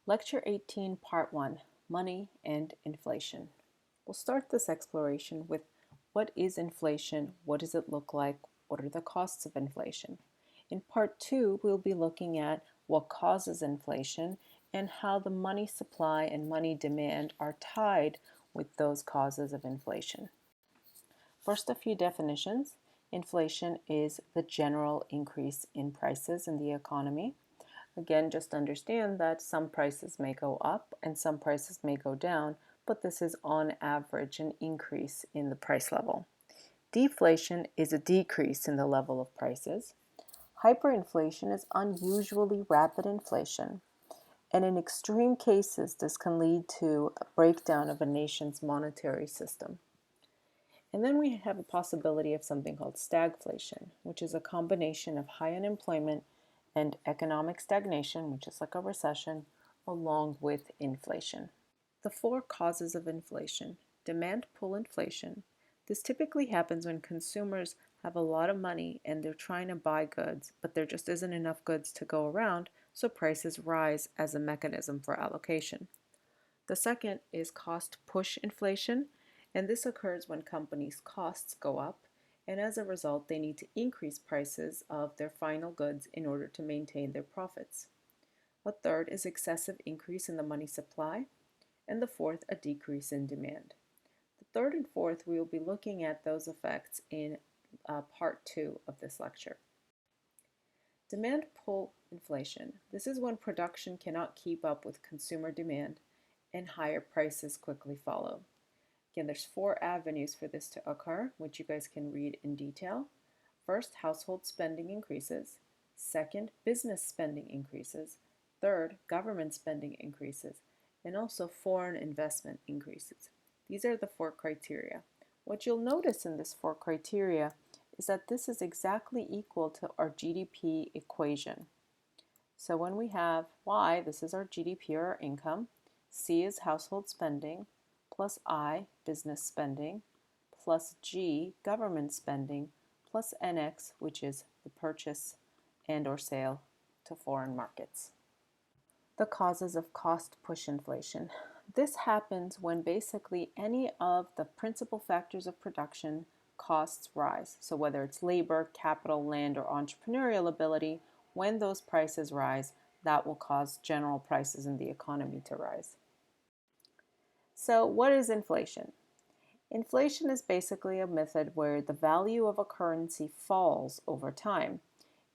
Lecture 18, Part 1, Money and Inflation. We'll start this exploration with what is inflation, what does it look like, what are the costs of inflation. In Part 2, we'll be looking at what causes inflation and how the money supply and money demand are tied with those causes of inflation. First, a few definitions. Inflation is the general increase in prices in the economy. Again, just understand that some prices may go up and some prices may go down, but this is on average an increase in the price level. Deflation is a decrease in the level of prices. Hyperinflation is unusually rapid inflation, and in extreme cases, this can lead to a breakdown of a nation's monetary system. And then we have a possibility of something called stagflation, which is a combination of high unemployment and economic stagnation, which is like a recession, along with inflation. The four causes of inflation. Demand pull inflation. This typically happens when consumers have a lot of money and they're trying to buy goods, but there just isn't enough goods to go around, so prices rise as a mechanism for allocation. The second is cost push inflation, and this occurs when companies' costs go up, and as a result, they need to increase prices of their final goods in order to maintain their profits. A third is excessive increase in the money supply, and the fourth, a decrease in demand. The third and fourth, we will be looking at those effects in part 2 of this lecture. Demand pull inflation. This is when production cannot keep up with consumer demand and higher prices quickly follow. Again, there's 4 avenues for this to occur, which you guys can read in detail. First, household spending increases. Second, business spending increases. Third, government spending increases. And also foreign investment increases. These are the 4 criteria. What you'll notice in this 4 criteria is that this is exactly equal to our GDP equation. So when we have Y, this is our GDP or our income, C is household spending, plus I, business spending, plus G, government spending, plus NX, which is the purchase and or sale to foreign markets. The causes of cost push inflation. This happens when basically any of the principal factors of production costs rise. So whether it's labor, capital, land, or entrepreneurial ability, when those prices rise, that will cause general prices in the economy to rise. So what is inflation? Inflation is basically a method where the value of a currency falls over time.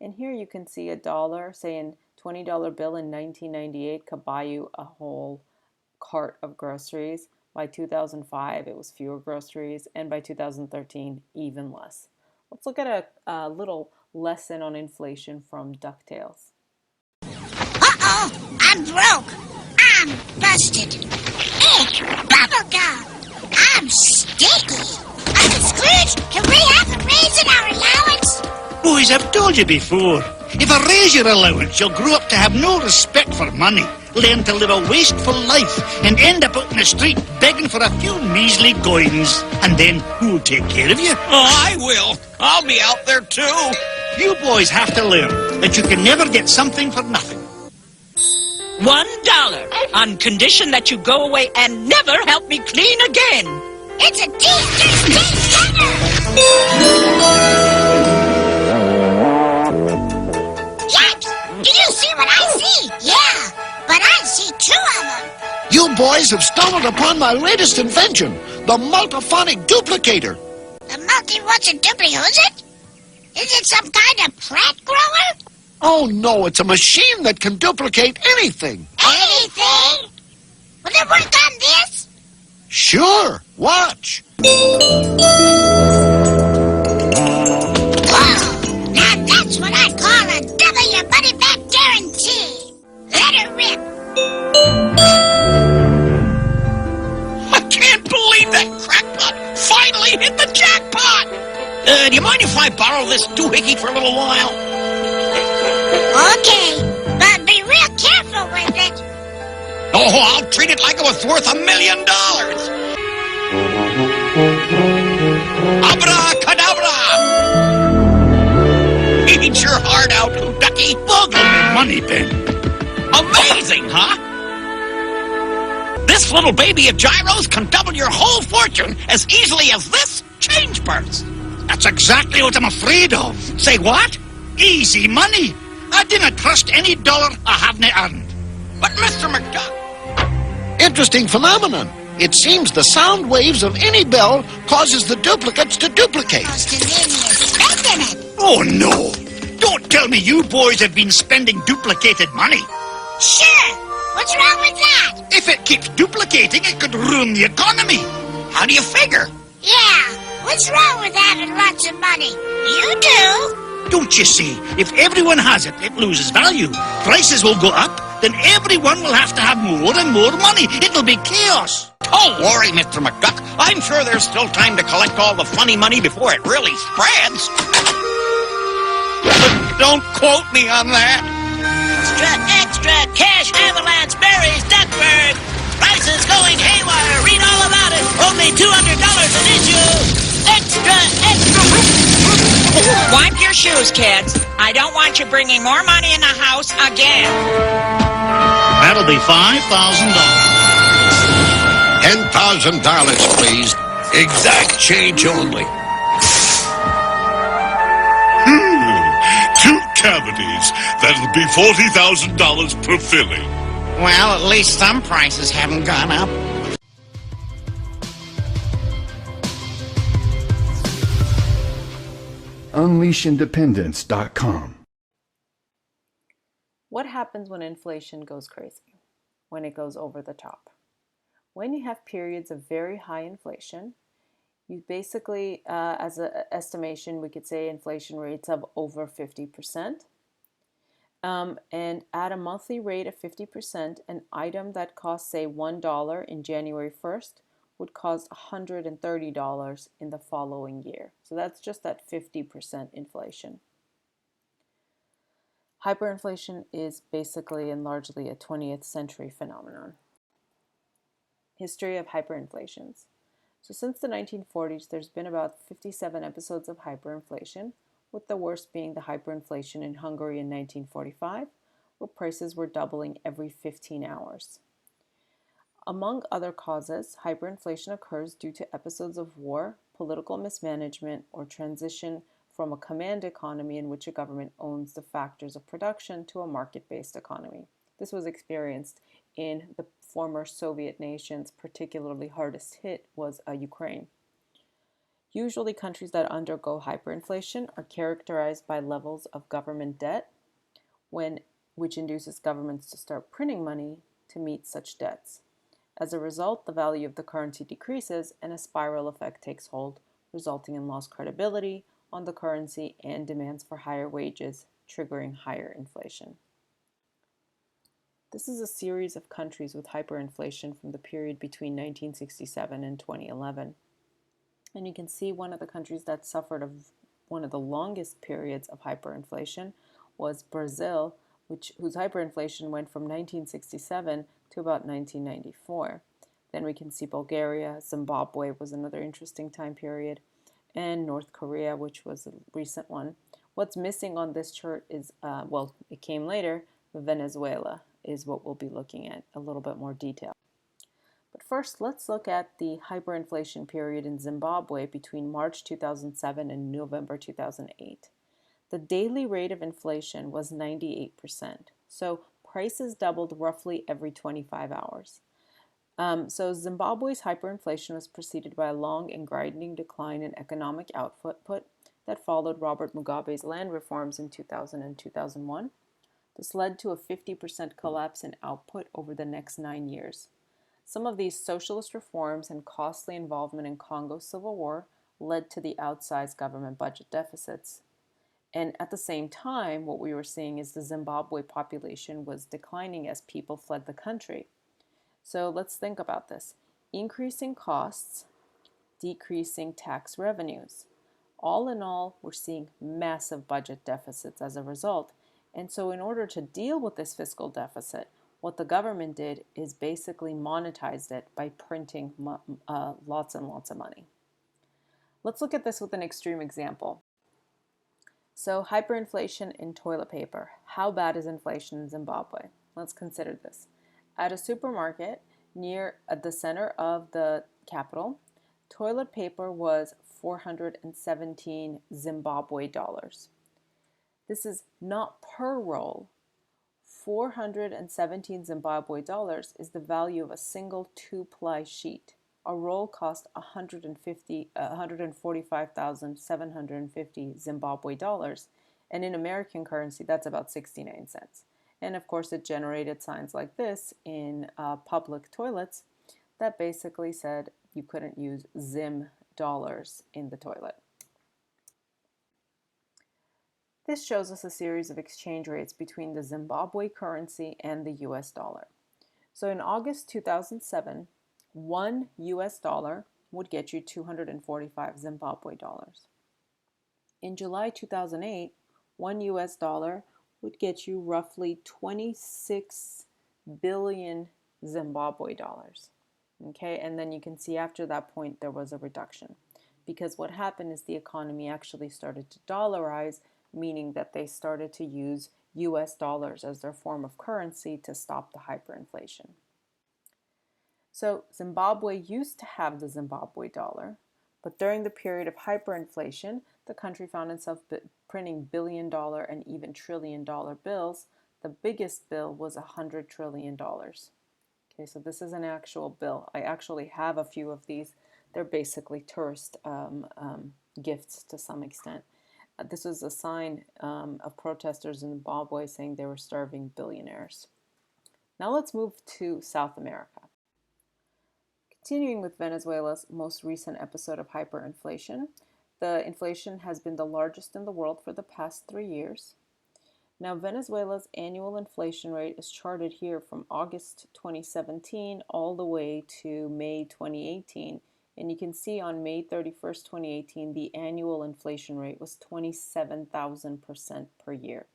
And here you can see a dollar, say a $20 bill in 1998 could buy you a whole cart of groceries. By 2005, it was fewer groceries, and by 2013, even less. Let's look at a little lesson on inflation from DuckTales. Uh-oh, I'm broke. I'm busted. Bubblegum! I'm sticky! Uncle Scrooge, can we have a raise in our allowance? Boys, I've told you before, if I raise your allowance, you'll grow up to have no respect for money, learn to live a wasteful life, and end up out in the street begging for a few measly coins. And then who'll take care of you? Oh, I will. I'll be out there too. You boys have to learn that you can never get something for nothing. $1 on condition that you go away and never help me clean again. It's a Teamster's Day Dinner! Yanks, do you see what I see? Yeah, but I see 2 of them. You boys have stumbled upon my latest invention, the multiphonic duplicator. The what's a duplicate, is it? Is it some kind of plant grower? Oh, no, it's a machine that can duplicate anything. Anything? Will it work on this? Sure, watch. Wow, now that's what I call a double your money back guarantee. Let her rip. I can't believe that crackpot finally hit the jackpot. Do you mind if I borrow this doohickey for a little while? Okay, but be real careful with it. Oh, I'll treat it like it was worth $1 million. Abracadabra! Eat your heart out, Ducky. Boggle me money bin. Amazing, huh? little baby of gyros can double your whole fortune as easily as this change purse. That's exactly what I'm afraid of. Say what? Easy money. I didn't trust any dollar I haven't earned. But Mr. McDuck... Interesting phenomenon. It seems the sound waves of any bell causes the duplicates to duplicate. Austin spending it. Oh, no. Don't tell me you boys have been spending duplicated money. Sure. What's wrong with that? If it keeps duplicating, it could ruin the economy. How do you figure? Yeah. What's wrong with having lots of money? You do. Don't you see? If everyone has it, it loses value. Prices will go up, then everyone will have to have more and more money. It'll be chaos. Don't worry, Mr. McDuck. I'm sure there's still time to collect all the funny money before it really spreads. But don't quote me on that. Extra, cash, avalanche, berries, duckburg. Prices going haywire. Read all about it. Only $200 an issue. Extra. Wipe your shoes, kids. I don't want you bringing more money in the house again. That'll be $5,000. $10,000, please. Exact change only. Two cavities. That'll be $40,000 per filling. Well, at least some prices haven't gone up. UnleashIndependence.com. What happens when inflation goes crazy? When it goes over the top? When you have periods of very high inflation, you basically, as an estimation, we could say inflation rates of over 50%. And at a monthly rate of 50%, an item that costs, say, $1 in January 1st would cost $130 in the following year. So that's just at 50% inflation. Hyperinflation is basically and largely a 20th century phenomenon. History of hyperinflations. So since the 1940s, there's been about 57 episodes of hyperinflation, with the worst being the hyperinflation in Hungary in 1945, where prices were doubling every 15 hours. Among other causes, hyperinflation occurs due to episodes of war, political mismanagement, or transition from a command economy in which a government owns the factors of production to a market-based economy. This was experienced in the former Soviet nations. Particularly hardest hit was Ukraine. Usually countries that undergo hyperinflation are characterized by levels of government debt, which induces governments to start printing money to meet such debts. As a result, the value of the currency decreases and a spiral effect takes hold, resulting in lost credibility on the currency and demands for higher wages, triggering higher inflation. This is a series of countries with hyperinflation from the period between 1967 and 2011. And you can see one of the countries that suffered one of the longest periods of hyperinflation was Brazil, whose hyperinflation went from 1967 to about 1994. Then we can see Bulgaria. Zimbabwe was another interesting time period, and North Korea, which was a recent one. What's missing on this chart is, it came later, Venezuela is what we'll be looking at a little bit more detail. But first, let's look at the hyperinflation period in Zimbabwe between March 2007 and November 2008. The daily rate of inflation was 98%, so prices doubled roughly every 25 hours. So Zimbabwe's hyperinflation was preceded by a long and grinding decline in economic output that followed Robert Mugabe's land reforms in 2000 and 2001. This led to a 50% collapse in output over the next 9 years. Some of these socialist reforms and costly involvement in Congo's civil war led to the outsized government budget deficits. And at the same time, what we were seeing is the Zimbabwe population was declining as people fled the country. So let's think about this. Increasing costs, decreasing tax revenues. All in all, we're seeing massive budget deficits as a result. And so in order to deal with this fiscal deficit, what the government did is basically monetized it by printing lots and lots of money. Let's look at this with an extreme example. So hyperinflation in toilet paper. How bad is inflation in Zimbabwe? Let's consider this. At a supermarket, near at the center of the capital, toilet paper was 417 Zimbabwe dollars. This is not per roll. 417 Zimbabwe dollars is the value of a single 2-ply sheet. A roll cost 145,750 Zimbabwe dollars, and in American currency, that's about 69 cents. And of course, it generated signs like this in public toilets that basically said you couldn't use Zim dollars in the toilet. This shows us a series of exchange rates between the Zimbabwe currency and the US dollar. So in August 2007, 1 US dollar would get you 245 Zimbabwe dollars. In July 2008, 1 US dollar would get you roughly 26 billion Zimbabwe dollars. Okay, and then you can see after that point there was a reduction, because what happened is the economy actually started to dollarize, meaning that they started to use US dollars as their form of currency to stop the hyperinflation. So Zimbabwe used to have the Zimbabwe dollar, but during the period of hyperinflation, the country found itself printing billion-dollar and even trillion-dollar bills. The biggest bill was $100 trillion. Okay, so this is an actual bill. I actually have a few of these. They're basically tourist gifts to some extent. This was a sign of protesters in Zimbabwe saying they were starving billionaires. Now let's move to South America. Continuing with Venezuela's most recent episode of hyperinflation, the inflation has been the largest in the world for the past 3 years. Now, Venezuela's annual inflation rate is charted here from August 2017 all the way to May 2018. And you can see on May 31st, 2018, the annual inflation rate was 27,000% per year.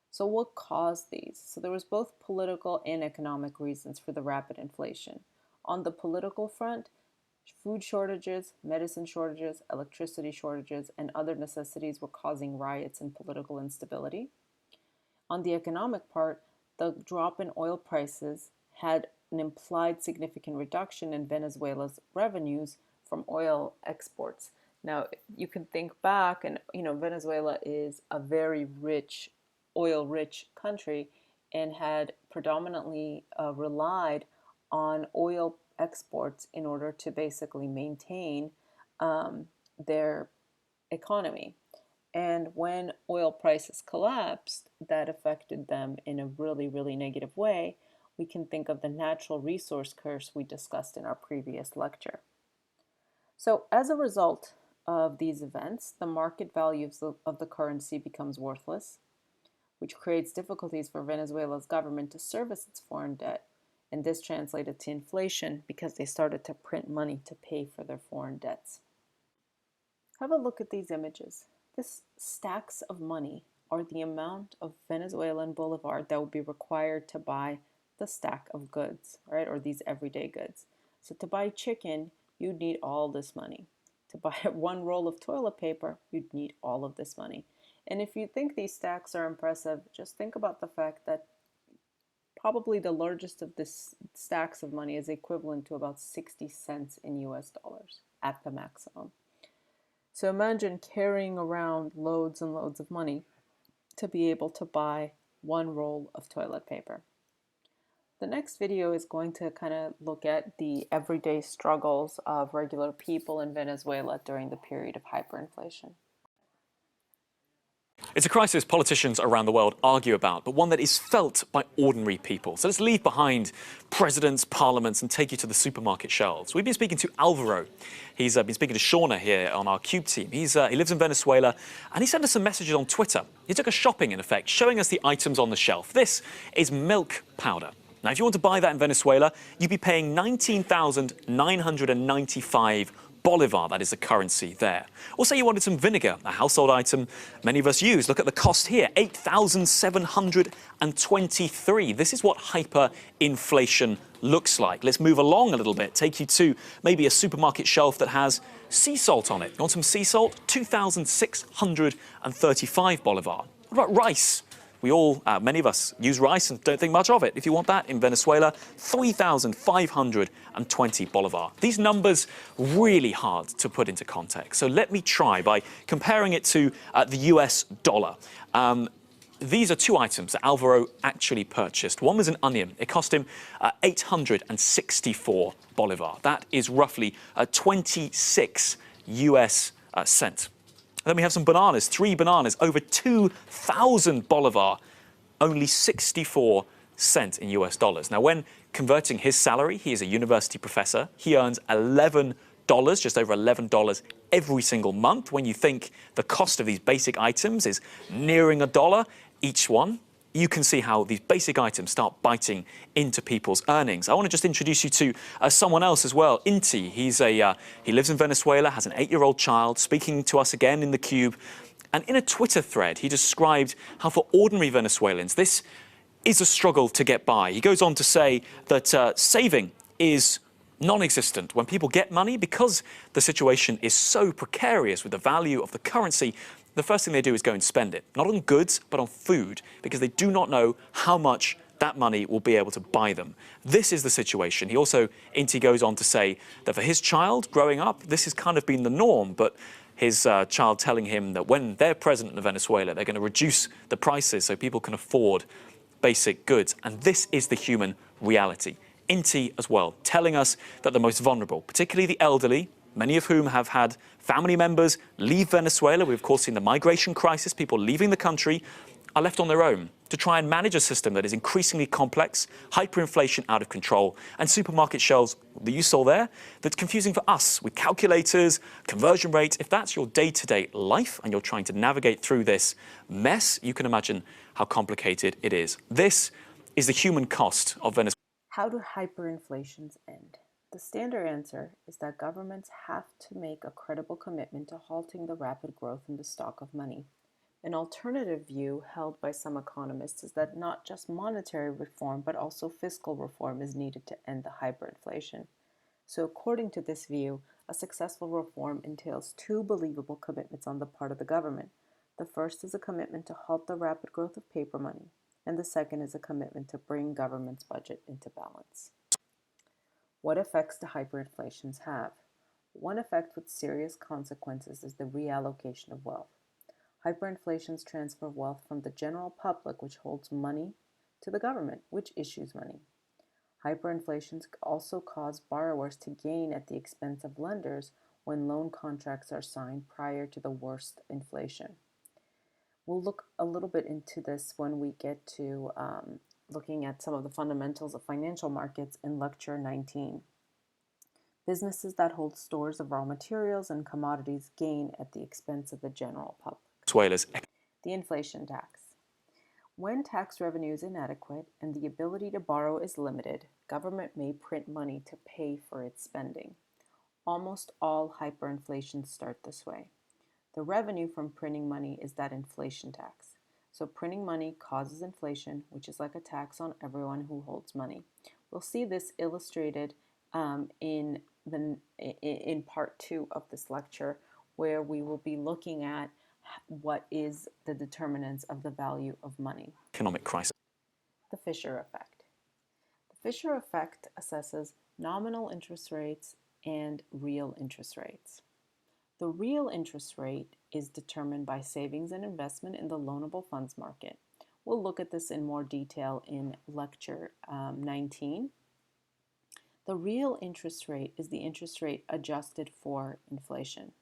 So what caused these? So there was both political and economic reasons for the rapid inflation. On the political front, food shortages, medicine shortages, electricity shortages, and other necessities were causing riots and political instability. On the economic part, the drop in oil prices had an implied significant reduction in Venezuela's revenues from oil exports. Now, you can think back, and Venezuela is a very rich, oil-rich country and had predominantly relied on oil exports in order to basically maintain their economy. And when oil prices collapsed, that affected them in a really, really negative way. We can think of the natural resource curse we discussed in our previous lecture. So as a result of these events, the market value of the currency becomes worthless, which creates difficulties for Venezuela's government to service its foreign debt. And this translated to inflation because they started to print money to pay for their foreign debts. Have a look at these images. These stacks of money are the amount of Venezuelan bolivar that would be required to buy the stack of goods, right? Or these everyday goods. So to buy chicken, you'd need all this money. To buy 1 roll of toilet paper, you'd need all of this money. And if you think these stacks are impressive, just think about the fact that probably the largest of these stacks of money is equivalent to about 60 cents in US dollars at the maximum. So imagine carrying around loads and loads of money to be able to buy 1 roll of toilet paper. The next video is going to kind of look at the everyday struggles of regular people in Venezuela during the period of hyperinflation. It's a crisis politicians around the world argue about, but one that is felt by ordinary people. So let's leave behind presidents, parliaments, and take you to the supermarket shelves. We've been speaking to Alvaro. He's been speaking to Shauna here on our Cube team. He lives in Venezuela, and he sent us some messages on Twitter. He took us shopping, in effect, showing us the items on the shelf. This is milk powder. Now, if you want to buy that in Venezuela, you'd be paying 19,995 bolivar, that is the currency there. Or say you wanted some vinegar, a household item many of us use. Look at the cost here, 8,723. This is what hyperinflation looks like. Let's move along a little bit, take you to maybe a supermarket shelf that has sea salt on it. You want some sea salt? 2,635 bolivar. What about rice? We all, many of us, use rice and don't think much of it. If you want that, in Venezuela, 3,520 bolivar. These numbers really hard to put into context. So let me try by comparing it to the US dollar. These are two items that Alvaro actually purchased. One was an onion. It cost him 864 bolivar. That is roughly 26 US cent. Then we have some bananas, 3 bananas, over 2,000 bolivar, only 64 cents in US dollars. Now, when converting his salary, he is a university professor. He earns $11, just over $11 every single month. When you think the cost of these basic items is nearing $1 each one, you can see how these basic items start biting into people's earnings. I want to just introduce you to someone else as well, Inti. He lives in Venezuela, has an 8-year-old child, speaking to us again in the Cube. And in a Twitter thread, he described how for ordinary Venezuelans, this is a struggle to get by. He goes on to say that saving is non-existent. When people get money, because the situation is so precarious with the value of the currency, the first thing they do is go and spend it, not on goods, but on food, because they do not know how much that money will be able to buy them. This is the situation. He also, Inti goes on to say that for his child growing up, this has kind of been the norm, but his child telling him that when they're president of Venezuela, they're going to reduce the prices so people can afford basic goods. And this is the human reality. Inti as well, telling us that the most vulnerable, particularly the elderly, many of whom have had family members leave Venezuela. We've, of course, seen the migration crisis, people leaving the country, are left on their own to try and manage a system that is increasingly complex, hyperinflation out of control, and supermarket shelves that you saw there, that's confusing for us with calculators, conversion rates. If that's your day-to-day life and you're trying to navigate through this mess, you can imagine how complicated it is. This is the human cost of Venezuela. How do hyperinflations end? The standard answer is that governments have to make a credible commitment to halting the rapid growth in the stock of money. An alternative view held by some economists is that not just monetary reform, but also fiscal reform is needed to end the hyperinflation. So according to this view, a successful reform entails 2 believable commitments on the part of the government. The first is a commitment to halt the rapid growth of paper money, and the second is a commitment to bring government's budget into balance. What effects do hyperinflations have? One effect with serious consequences is the reallocation of wealth. Hyperinflations transfer wealth from the general public, which holds money, to the government, which issues money. Hyperinflations also cause borrowers to gain at the expense of lenders when loan contracts are signed prior to the worst inflation. We'll look a little bit into this when we get to looking at some of the fundamentals of financial markets in Lecture 19. Businesses that hold stores of raw materials and commodities gain at the expense of the general public. The inflation tax. When tax revenue is inadequate and the ability to borrow is limited, government may print money to pay for its spending. Almost all hyperinflations start this way. The revenue from printing money is that inflation tax. So printing money causes inflation, which is like a tax on everyone who holds money. We'll see this illustrated in part 2 of this lecture, where we will be looking at what is the determinants of the value of money. Economic crisis. The Fisher effect. The Fisher effect assesses nominal interest rates and real interest rates. The real interest rate is determined by savings and investment in the loanable funds market. We'll look at this in more detail in Lecture 19. The real interest rate is the interest rate adjusted for inflation.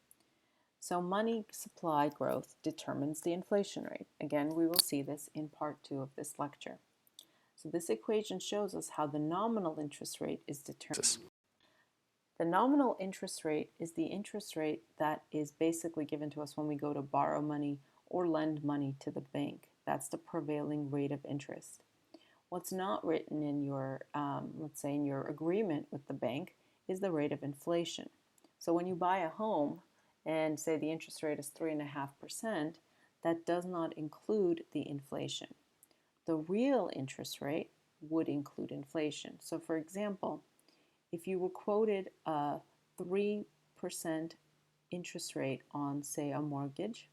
So money supply growth determines the inflation rate. Again, we will see this in part 2 of this lecture. So this equation shows us how the nominal interest rate is determined. The nominal interest rate is the interest rate that is basically given to us when we go to borrow money or lend money to the bank. That's the prevailing rate of interest. What's not written in your, let's say in your agreement with the bank, is the rate of inflation. So when you buy a home and say the interest rate is 3.5%, that does not include the inflation. The real interest rate would include inflation. So for example, if you were quoted a 3% interest rate on, say, a mortgage,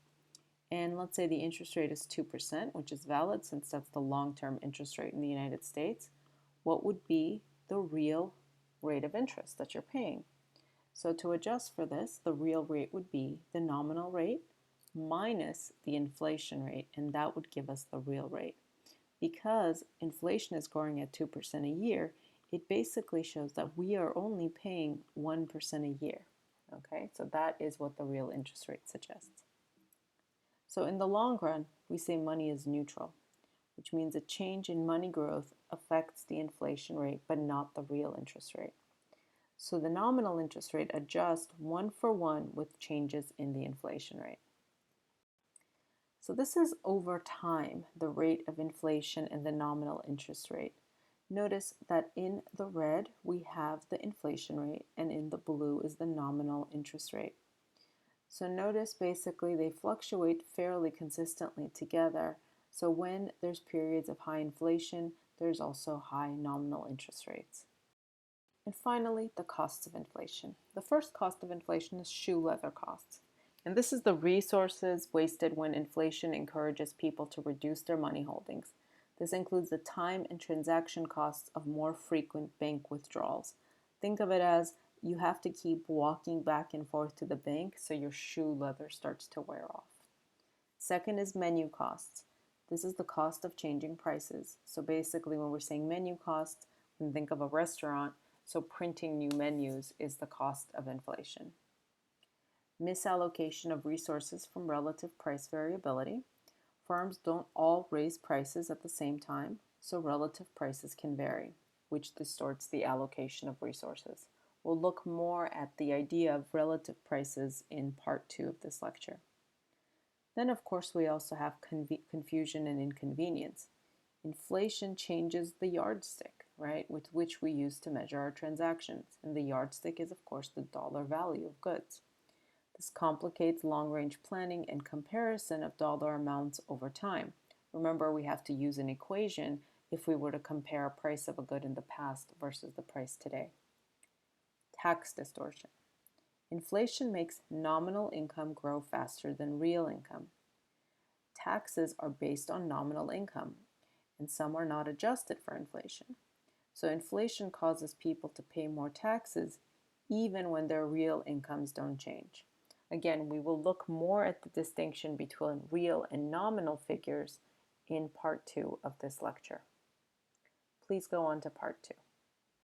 and let's say the interest rate is 2%, which is valid since that's the long-term interest rate in the United States, what would be the real rate of interest that you're paying? So to adjust for this, the real rate would be the nominal rate minus the inflation rate, and that would give us the real rate. Because inflation is growing at 2% a year, it basically shows that we are only paying 1% a year. Okay, so that is what the real interest rate suggests. So in the long run, we say money is neutral, which means a change in money growth affects the inflation rate, but not the real interest rate. So the nominal interest rate adjusts 1-for-1 with changes in the inflation rate. So this is over time, the rate of inflation and the nominal interest rate. Notice that in the red, we have the inflation rate, and in the blue is the nominal interest rate. So notice basically they fluctuate fairly consistently together. So when there's periods of high inflation, there's also high nominal interest rates. And finally, the costs of inflation. The first cost of inflation is shoe leather costs. And this is the resources wasted when inflation encourages people to reduce their money holdings. This includes the time and transaction costs of more frequent bank withdrawals. Think of it as you have to keep walking back and forth to the bank, so your shoe leather starts to wear off. Second is menu costs. This is the cost of changing prices. So basically when we're saying menu costs, we can think of a restaurant, so printing new menus is the cost of inflation. Misallocation of resources from relative price variability. Firms don't all raise prices at the same time, so relative prices can vary, which distorts the allocation of resources. We'll look more at the idea of relative prices in part 2 of this lecture. Then, of course, we also have confusion and inconvenience. Inflation changes the yardstick, right, with which we use to measure our transactions. And the yardstick is, of course, the dollar value of goods. This complicates long-range planning and comparison of dollar amounts over time. Remember, we have to use an equation if we were to compare a price of a good in the past versus the price today. Tax distortion. Inflation makes nominal income grow faster than real income. Taxes are based on nominal income, and some are not adjusted for inflation. So inflation causes people to pay more taxes even when their real incomes don't change. Again, we will look more at the distinction between real and nominal figures in part 2 of this lecture. Please go on to part 2.